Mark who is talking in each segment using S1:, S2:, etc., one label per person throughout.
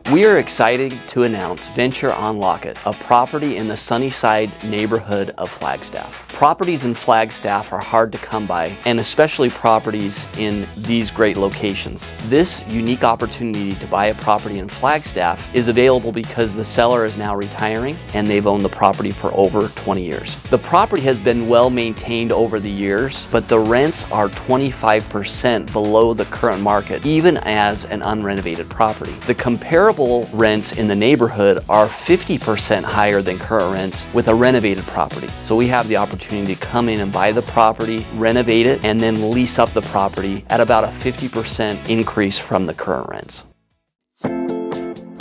S1: We are excited to announce Venture on Lockett, a property in the Sunnyside neighborhood of Flagstaff. Properties in Flagstaff are hard to come by, and especially properties in these great locations. This unique opportunity to buy a property in Flagstaff is available because the seller is now retiring and they've owned the property for over 20 years. The property has been well maintained over the years, but the rents are 25% below the current market, even as an unrenovated property. The comparable rents in the neighborhood are 50% higher than current rents with a renovated property. So we have the opportunity to come in and buy the property, renovate it, and then lease up the property at about a 50% increase from the current rents.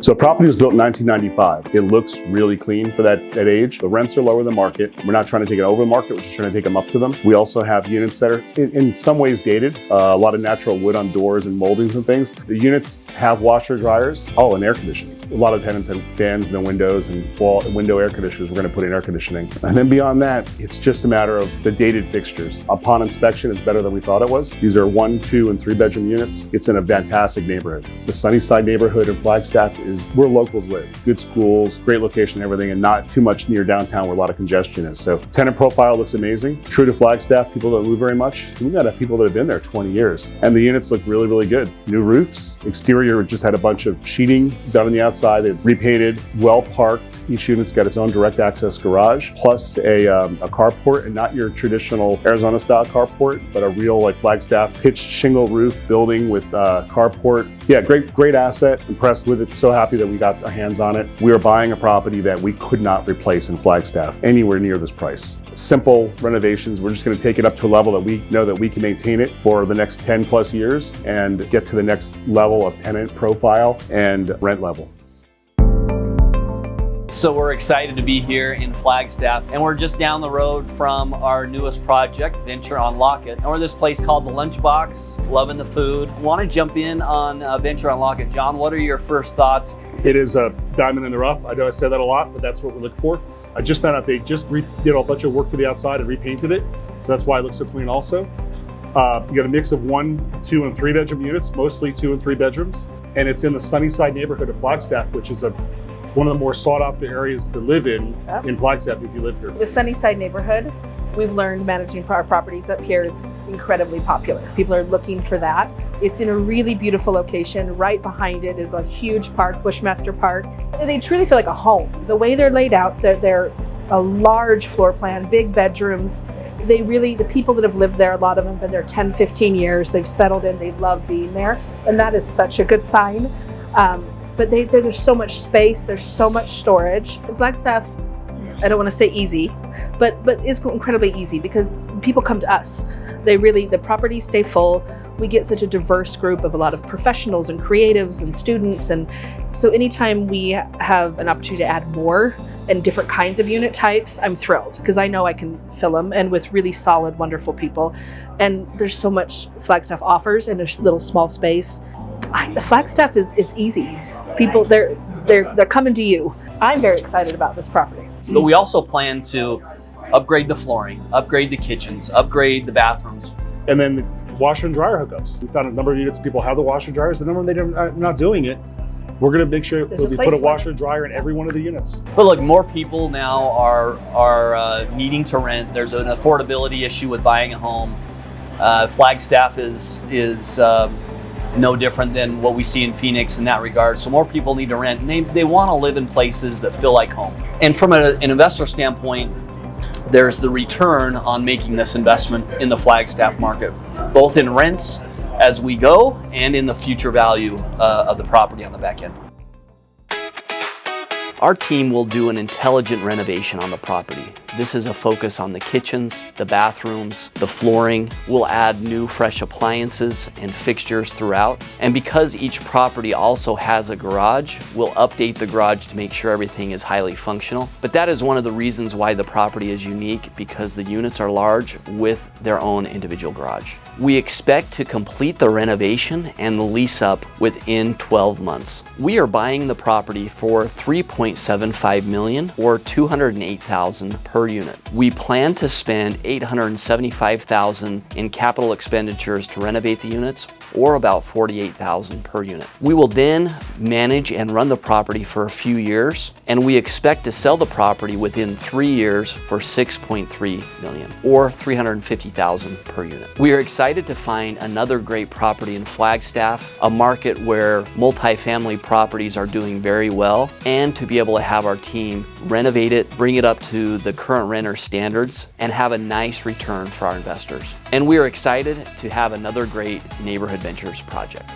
S2: So property was built in 1995. It looks really clean for that age. The rents are lower than market. We're not trying to take it over the market, we're just trying to take them up to them. We also have units that are in some ways dated. A lot of natural wood on doors and moldings and things. The units have washer dryers, and air conditioning. A lot of tenants have fans in the windows and window air conditioners. We're going to put in air conditioning. And then beyond that, it's just a matter of the dated fixtures. Upon inspection, it's better than we thought it was. These are 1, 2, and 3 bedroom units. It's in a fantastic neighborhood. The Sunnyside neighborhood in Flagstaff is where locals live. Good schools, great location, everything, and not too much near downtown where a lot of congestion is. So tenant profile looks amazing. True to Flagstaff, people don't move very much. We've got people that have been there 20 years. And the units look really, really good. New roofs, exterior just had a bunch of sheeting done on the outside. They've repainted, well parked. Each unit's got its own direct access garage, plus a carport, and not your traditional Arizona style carport, but a real like Flagstaff pitched shingle roof building with carport. Yeah, great asset. Impressed with it. So happy that we got our hands on it. We are buying a property that we could not replace in Flagstaff anywhere near this price. Simple renovations. We're just going to take it up to a level that we know that we can maintain it for the next 10 plus years and get to the next level of tenant profile and rent level.
S1: So we're excited to be here in Flagstaff, and we're just down the road from our newest project, Venture on Lockett. And we're this place called the Lunchbox, loving the food. Want to jump in on Venture on Lockett. John, what are your first thoughts?
S2: It is a diamond in the rough. I know I say that a lot, but that's what we look for. I just found out they just did a bunch of work to the outside and repainted it. So that's why it looks so clean also. You got a mix of 1, 2, and 3 bedroom units, mostly 2 and 3 bedrooms. And it's in the Sunnyside neighborhood of Flagstaff, which is one of the more sought after areas to live in Flagstaff if you live here.
S3: The Sunnyside neighborhood, we've learned managing our properties up here is incredibly popular. People are looking for that. It's in a really beautiful location. Right behind it is a huge park, Bushmaster Park. They truly feel like a home. The way they're laid out, they're a large floor plan, big bedrooms. The people that have lived there, a lot of them have been there 10, 15 years. They've settled in, they love being there. And that is such a good sign. But there's so much space, there's so much storage. Flagstaff, I don't want to say easy, but it's incredibly easy because people come to us. The properties stay full. We get such a diverse group of a lot of professionals and creatives and students. And so anytime we have an opportunity to add more and different kinds of unit types, I'm thrilled because I know I can fill them and with really solid, wonderful people. And there's so much Flagstaff offers in a little small space. Flagstaff is easy. People, they're coming to you. I'm very excited about this property.
S1: But we also plan to upgrade the flooring, upgrade the kitchens, upgrade the bathrooms.
S2: And then the washer and dryer hookups. We found a number of units, people have the washer and dryers, the number they are not doing it. We're going to make sure we put a washer and dryer in every one of the units.
S1: But look, more people now are needing to rent. There's an affordability issue with buying a home. Flagstaff is no different than what we see in Phoenix in that regard. So more people need to rent, and they want to live in places that feel like home. And from an investor standpoint, there's the return on making this investment in the Flagstaff market, both in rents as we go and in the future value of the property on the back end. Our team will do an intelligent renovation on the property. This is a focus on the kitchens, the bathrooms, the flooring. We'll add new fresh appliances and fixtures throughout. And because each property also has a garage, we'll update the garage to make sure everything is highly functional. But that is one of the reasons why the property is unique, because the units are large with their own individual garage. We expect to complete the renovation and the lease up within 12 months. We are buying the property for $3.2 $1.75 million or $208,000 per unit. We plan to spend $875,000 in capital expenditures to renovate the units, or about $48,000 per unit. We will then manage and run the property for a few years, and we expect to sell the property within 3 years for $6.3 million or $350,000 per unit. We are excited to find another great property in Flagstaff, a market where multifamily properties are doing very well, and to be able to have our team renovate it, bring it up to the current renter standards, and have a nice return for our investors. And we are excited to have another great Neighborhood Ventures project.